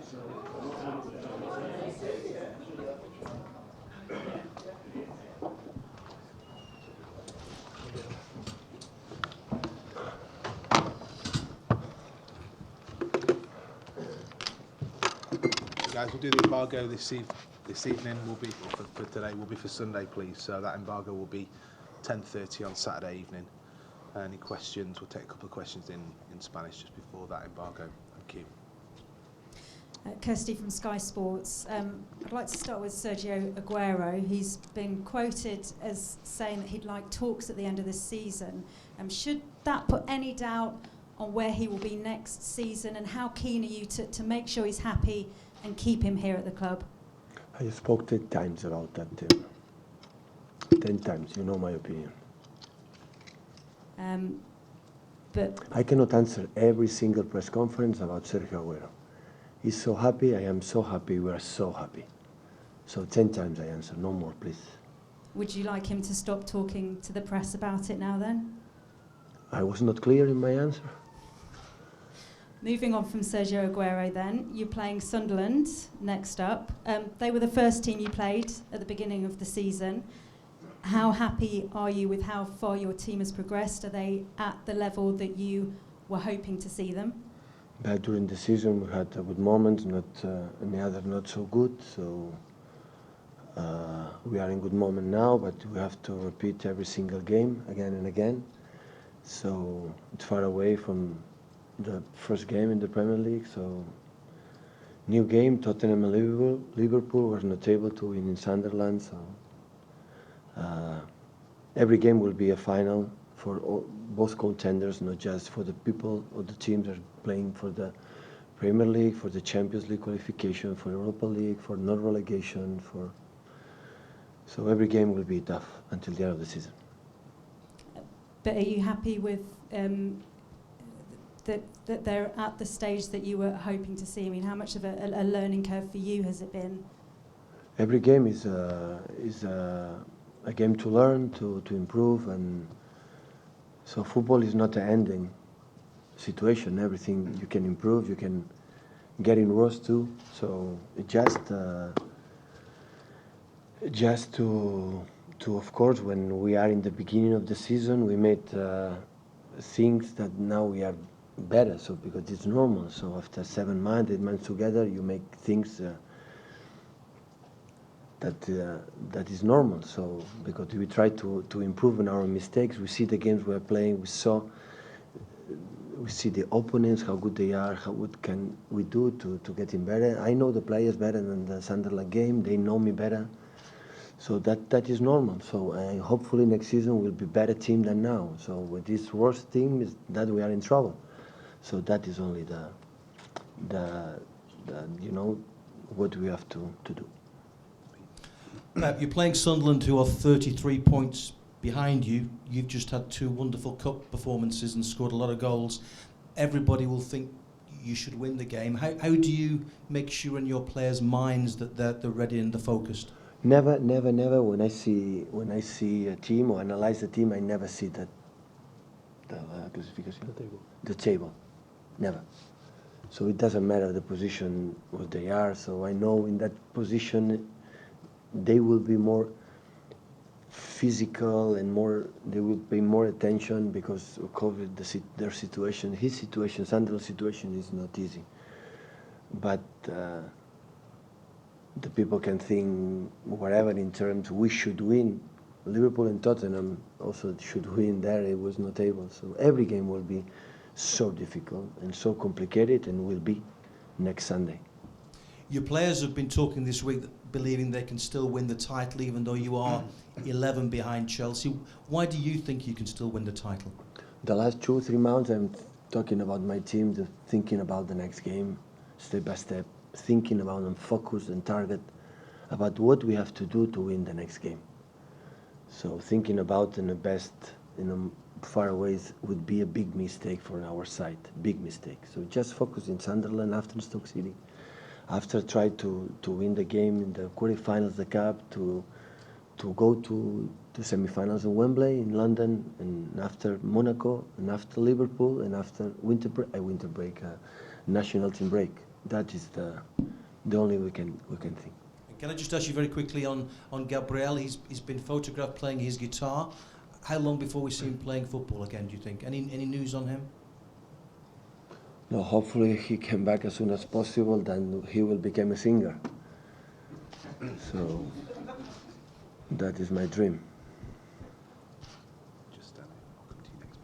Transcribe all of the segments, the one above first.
Guys, we'll do the embargo this evening. Will be for today. Will be for Sunday, please. So that embargo will be 10:30 on Saturday evening. Any questions? We'll take a couple of questions in Spanish just before that embargo. Thank you. Kirsty from Sky Sports. I'd like to start with Sergio Aguero. He's been quoted as saying that he'd like talks at the end of this season. Should that put any doubt on where he will be next season, and how keen are you to make sure he's happy and keep him here at the club? I spoke 10 times about that. 10 times, you know my opinion. But I cannot answer every single press conference about Sergio Aguero. He's so happy, I am so happy, we are so happy. So 10 times I answer, no more, please. would you like him to stop talking to the press about it now then? I was not clear in my answer. Moving on from Sergio Aguero then, you're playing Sunderland next up. They were the first team you played at the beginning of the season. How happy are you with how far your team has progressed? Are they at the level that you were hoping to see them? During the season we had good moments, any other not so good. So we are in good moment now, but we have to repeat every single game again and again. So it's far away from the first game in the Premier League. So new game, Tottenham and Liverpool were not able to win in Sunderland. So every game will be a final for both contenders, not just for the people or the teams that are playing for the Premier League, for the Champions League qualification, for Europa League, for non-relegation. So every game will be tough until the end of the season. But are you happy with that they're at the stage that you were hoping to see? I mean, how much of a learning curve for you has it been? Every game is a game to learn, to improve, and so football is not an ending situation. Everything you can improve, you can get in worse too. So just to of course, when we are in the beginning of the season, we made things that now we are better. So because it's normal. So after 7 months, 8 months together, you make things that is normal. So because we try to improve on our mistakes, we see the games we are playing, we see the opponents, how good they are, how what can we do to get in better. I know the players better than the Sunderland game, they know me better. So that is normal. So hopefully next season we'll be better team than now. So with this worst team is that we are in trouble. So that is only the you know what we have to do. You're playing Sunderland, who are 33 points behind you. You've just had 2 wonderful cup performances and scored a lot of goals. Everybody will think you should win the game. How do you make sure in your players' minds that they're ready and they're focused? Never. When I see a team or analyze the team, I never see the table. Never. So it doesn't matter the position what they are. So I know in that position they will be more physical and they will pay more attention because of COVID, their situation, his situation, Sandro's situation is not easy. But the people can think whatever in terms we should win. Liverpool and Tottenham also should win there. It was not able. So every game will be so difficult and so complicated, and will be next Sunday. Your players have been talking this week believing they can still win the title even though you are 11 behind Chelsea. Why do you think you can still win the title? The last 2 or 3 months I'm talking about my team, thinking about the next game, step by step, thinking about and focus and target about what we have to do to win the next game. So thinking about in the best, far away would be a big mistake for our side, big mistake. So just focus in Sunderland after Stoke City. After try to win the game in the quarterfinals, the cup, to go to semi-finals in Wembley in London, and after Monaco, and after Liverpool, and after winter break, national team break. That is the only we can think. Can I just ask you very quickly on Gabriel? He's been photographed playing his guitar. How long before we see him playing football again, do you think? Any news on him? No, hopefully he came back as soon as possible, then he will become a singer. So that is my dream. Just I'll come to you next,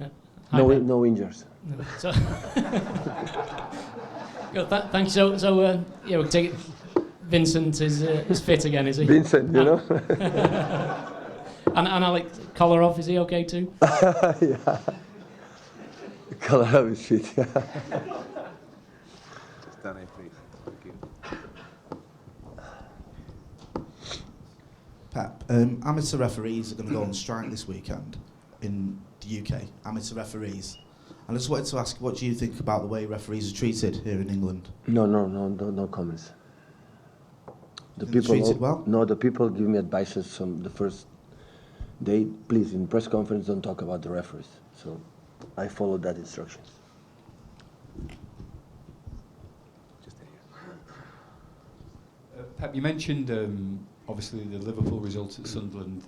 mate. Hi, Ben. No injuries. So, good, thanks. So yeah, we'll take it. Vincent is fit again, is he? Vincent, you know. And Alex Kolarov, is he okay too? Yeah. Kolarov is fit. Yeah. Just Danny, please. Thank you. Pep, amateur referees are going to go on strike this weekend in the UK, amateur referees. And I just wanted to ask, what do you think about the way referees are treated here in England? No comments. The Think they're people treated well? No, the people give me advices from the first day. Please, in press conference, don't talk about the referees. So I followed that instructions. Just there you Pep, you mentioned obviously the Liverpool results at Sunderland.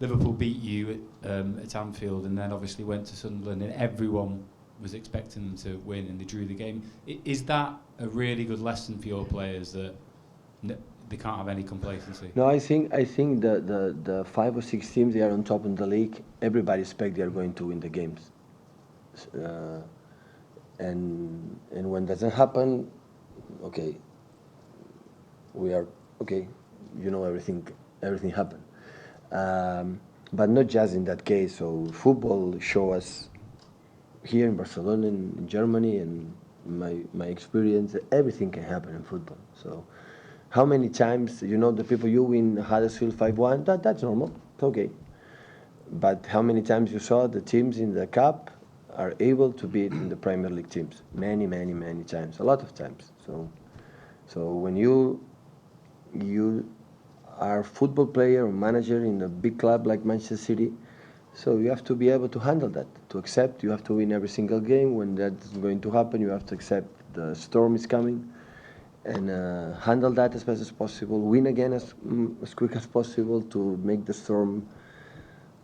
Liverpool beat you at Anfield, and then obviously went to Sunderland, and everyone was expecting them to win, and they drew the game. Is that a really good lesson for your players that they can't have any complacency? No, I think the 5 or 6 teams they are on top in the league. Everybody expects they are going to win the games, and when that doesn't happen, okay, we are okay. You know, everything happened, but not just in that case. So football show us here in Barcelona, in Germany, and my experience, everything can happen in football. So. How many times, you know, the people you win Huddersfield 5-1, that's normal, it's okay. But how many times you saw the teams in the cup are able to beat in the Premier League teams? Many times, a lot of times. So when you are a football player or manager in a big club like Manchester City, so you have to be able to handle that, to accept you have to win every single game. When that's going to happen, you have to accept the storm is coming. And handle that as best as possible, win again as quick as possible to make the storm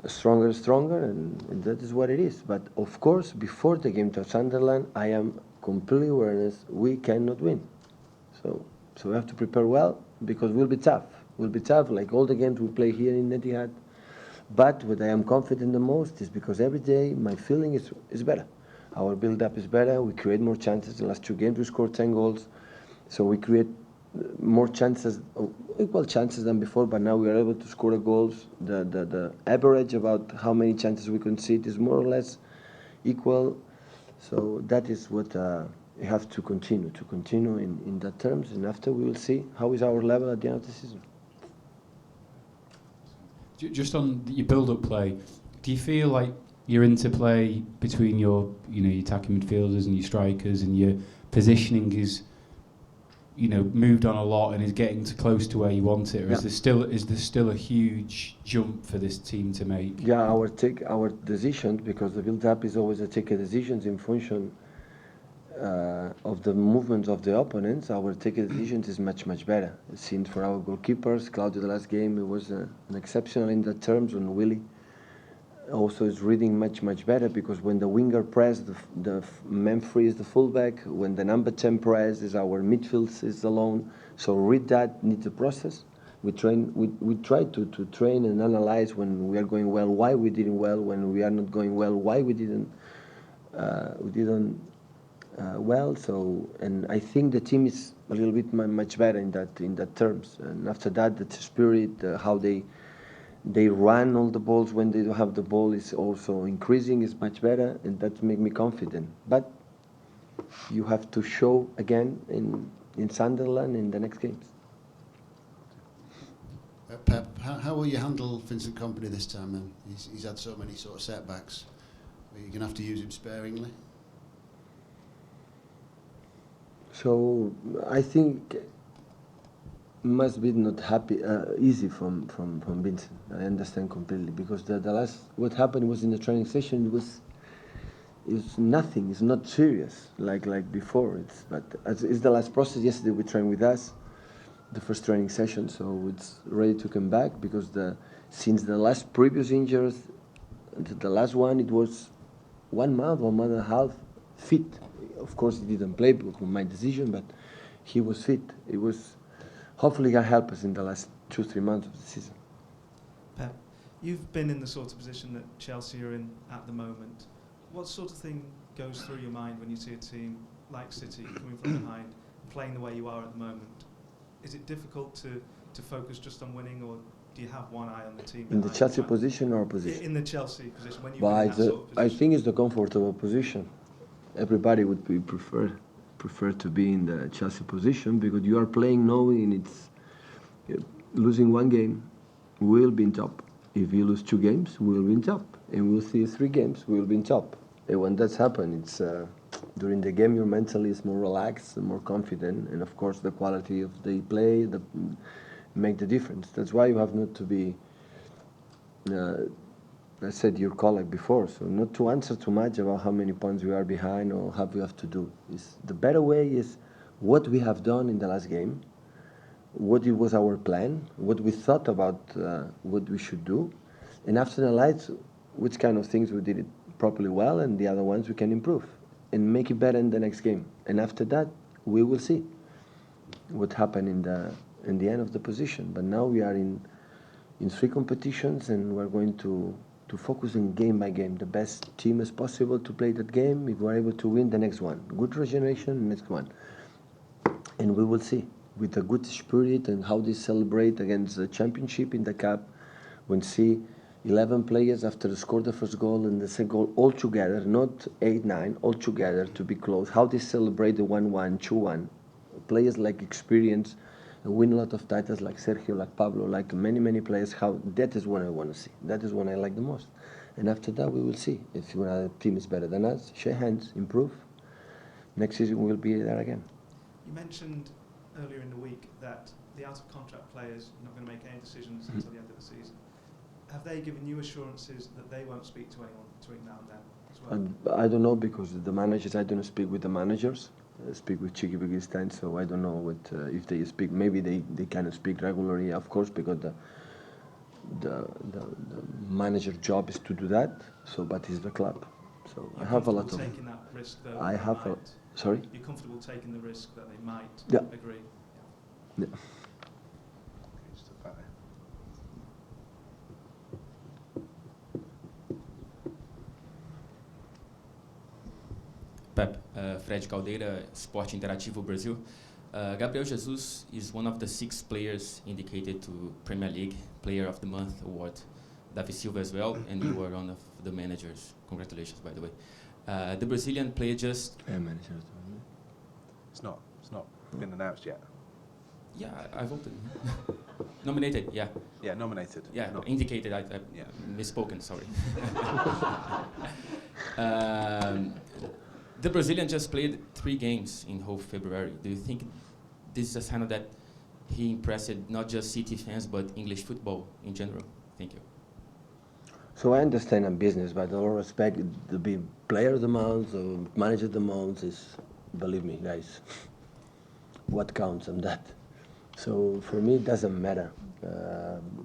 stronger and stronger, and that is what it is. But of course, before the game to Sunderland, I am completely aware we cannot win. So we have to prepare well, because we'll be tough. We'll be tough, like all the games we play here in Etihad. But what I am confident the most is because every day my feeling is better. Our build-up is better, we create more chances. The last 2 games we scored 10 goals. So we create more chances, equal chances than before, but now we are able to score the goals. The average about how many chances we concede is more or less equal. So that is what you have to continue in that terms, and after we will see how is our level at the end of the season. Just on your build-up play, do you feel like your interplay between your attacking midfielders and your strikers and your positioning is moved on a lot and is getting close to where you want it, or is there still a huge jump for this team to make? Yeah, our decisions, because the build-up is always a take decisions in function of the movements of the opponents. Our take decisions is much better. Since for our goalkeepers, Claudio the last game, it was an exceptional in the terms, and Willy also is reading much better, because when the winger press, the man free is the fullback. When the number 10 press, is our midfield is alone. So read that, needs a process. We try to train and analyze when we are going well, why we didn't well. When we are not going well, why we didn't well. So, and I think the team is a little bit much better in that terms. And after that, the spirit, how they run all the balls when they don't have the ball is also increasing, is much better, and that makes me confident. But you have to show again in Sunderland in the next games. Pep, how will you handle Vincent Kompany this time then? He's had so many sort of setbacks. Are you going to have to use him sparingly? So I think must be not easy from Vincent. I understand completely, because the last what happened was in the training session. It's nothing. It's not serious like before. It's the last process. Yesterday we trained with us, the first training session, so it's ready to come back because since the last previous injuries, the last one, it was 1 month, 1 month and a half fit. Of course, he didn't play because of my decision, but he was fit. It was hopefully gonna help us in the last 2-3 months of the season. Pep, you've been in the sort of position that Chelsea are in at the moment. What sort of thing goes through your mind when you see a team like City coming from behind, playing the way you are at the moment? Is it difficult to focus just on winning, or do you have one eye on the team? In the Chelsea position or position? In the Chelsea position, when you've But been in that sort of position. I think it's the comfortable position. Everybody would prefer to be in the Chelsea position because you are playing knowing it's losing 1 game, we will be in top. If you lose 2 games, we will be in top. And we'll see 3 games, we will be in top. And when that's happened, it's during the game your mentally is more relaxed and more confident, and of course the quality of the play make the difference. That's why you have not to be, I said your colleague before, so not to answer too much about how many points we are behind or how we have to do. The better way is what we have done in the last game, what it was our plan, what we thought about what we should do, and after analyze which kind of things we did it properly well and the other ones we can improve and make it better in the next game. And after that, we will see what happened in the end of the position. But now we are in 3 competitions and we're going to focus on game by game, the best team as possible to play that game. If we're able to win the next one, good regeneration, next one. And we will see with a good spirit and how they celebrate against the championship in the cup when see 11 players after they score the first goal and the second goal all together, not 8-9, all together to be close. How they celebrate the 1-1, 2-1. Players like experience, win a lot of titles like Sergio, like Pablo, like many players. How that is what I want to see. That is what I like the most. And after that, we will see if another team is better than us. Shake hands, improve. Next season we'll be there again. You mentioned earlier in the week that the out-of-contract players are not going to make any decisions until the end of the season. Have they given you assurances that they won't speak to anyone between now and then as well? I don't know because the managers, I don't speak with the managers. I speak with Chiqui Begiristain, so I don't know what if they speak. Maybe they kind of speak regularly, of course, because the manager job is to do that. So, but it's the club. So You're I have a lot of. taking that risk, though. I have a. Sorry. You're comfortable taking the risk that they might agree. Yeah. Pep, Fred Caldeira, Esporte Interativo Brasil. Gabriel Jesus is one of the 6 players indicated to Premier League Player of the Month award. Davi Silva as well, and you were one of the managers. Congratulations, by the way. The Brazilian player just... It's not been announced yet. Yeah, I voted. Nominated, yeah. Yeah, nominated. Yeah, not indicated. I misspoken, sorry. The Brazilian just played 3 games in whole February. Do you think this is a sign that he impressed not just City fans but English football in general? Thank you. So I understand I'm business, but all respect, to be player of the month or manager of the month is, believe me, guys, what counts on that. So for me, it doesn't matter.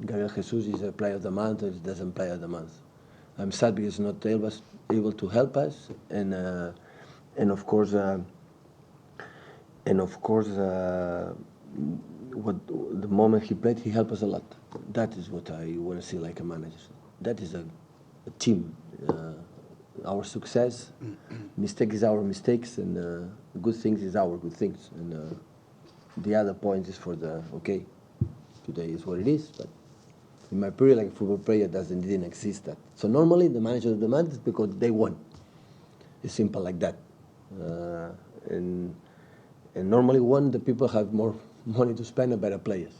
Gabriel Jesus is a player of the month or he doesn't play of the month. I'm sad because he's not able to help us, and of course, what the moment he played, he helped us a lot. That is what I want to see like a manager. That is a team. Our success, mistake is our mistakes, and good things is our good things. And the other point is for okay, today is what it is, but in my period, like a football player, didn't exist that. So normally the manager of the month is because they won. It's simple like that. And normally the people have more money to spend on better players.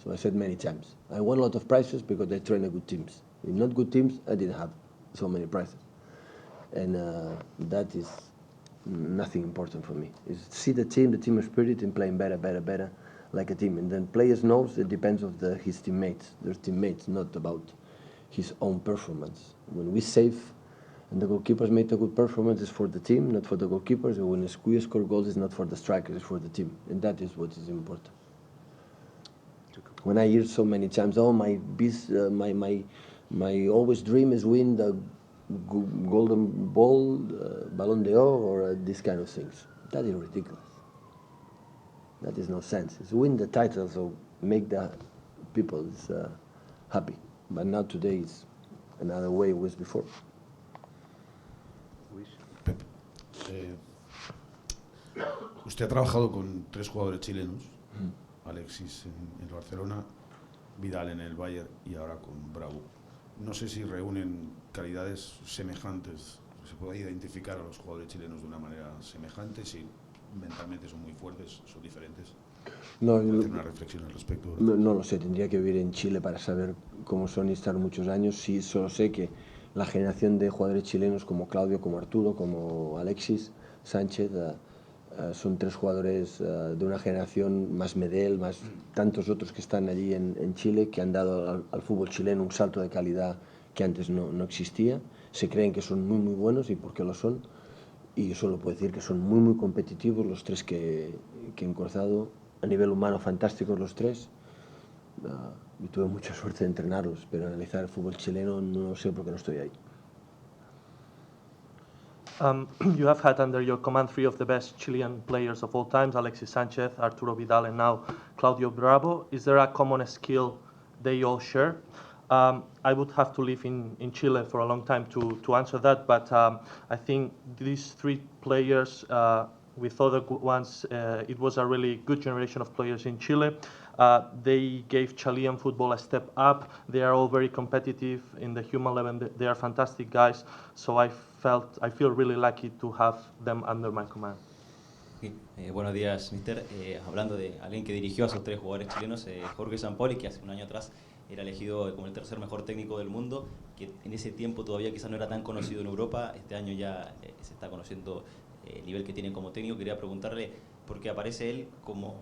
So I said many times, I won a lot of prizes because they train good teams. If not good teams, I didn't have so many prizes. And that is nothing important for me. Is see the team spirit, and playing better, like a team. And then players knows it depends of his teammates, their teammates, not about his own performance. When we save And the goalkeepers made a good performance is for the team, not for the goalkeepers. And when we score goals, it's not for the strikers, it's for the team. And that is what is important. When I hear so many times, oh, my always dream is win the golden ball, Ballon d'Or, or these kind of things. That is ridiculous. That is no sense. It's win the title, so make the people happy. But now today is another way it was before. Pep, usted ha trabajado con 3 jugadores chilenos, Alexis en el Barcelona, Vidal en el Bayern y ahora con Bravo. No sé si reúnen calidades semejantes, se puede identificar a los jugadores chilenos de una manera semejante, si mentalmente son muy fuertes, son diferentes. No, hacer una reflexión al respecto. No lo sé, tendría que vivir en Chile para saber cómo son y estar muchos años. Sí, solo sé que la generación de jugadores chilenos como Claudio, como Arturo, como Alexis Sánchez, son 3 jugadores de una generación, más Medel, más tantos otros que están allí en Chile, que han dado al fútbol chileno un salto de calidad que antes no existía. Se creen que son muy buenos, y porque lo son. Y yo solo puedo decir que son muy competitivos los 3 que he encontrado. A nivel humano fantásticos los 3. Y tuve mucha suerte de entrenarlos, pero analizar el fútbol chileno no sé por qué no estoy ahí. You have had under your command 3 of the best Chilean players of all times, Alexis Sanchez, Arturo Vidal, and now Claudio Bravo. Is there a common skill they all share? I would have to live in Chile for a long time to answer that, but I think these 3 players, with other ones, it was a really good generation of players in Chile. They gave Chilean football a step up. They are all very competitive in the human level. They are fantastic guys. So I feel really lucky to have them under my command. Buenos días, mister. Hablando de alguien que dirigió a esos 3 jugadores chilenos, Jorge Sampaoli, que hace un año atrás era elegido como el 3er mejor técnico del mundo, que en ese tiempo todavía quizás no era tan conocido en Europa. Este año ya se está conociendo el nivel que tiene como técnico. Quería preguntarle por qué aparece él como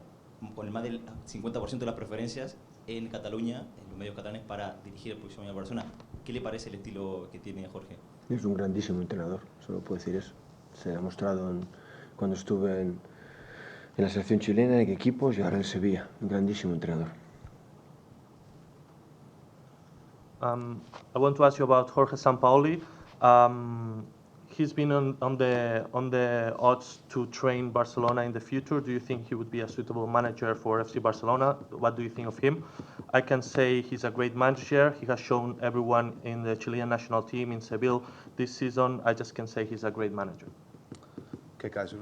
con más del 50% de las preferencias en Cataluña, en los medios catalanes, para dirigir el próximo año a Barcelona. ¿Qué le parece el estilo que tiene Jorge? Es un grandísimo entrenador, solo puedo decir eso. Se ha demostrado cuando estuve en la selección chilena, en equipos, y ahora en Sevilla. Un grandísimo entrenador. I want to ask you about Jorge Sampaoli. He's been on the odds to train Barcelona in the future. Do you think he would be a suitable manager for FC Barcelona? What do you think of him? I can say he's a great manager. He has shown everyone in the Chilean national team in Seville this season. I just can say he's a great manager. Okay, guys, we're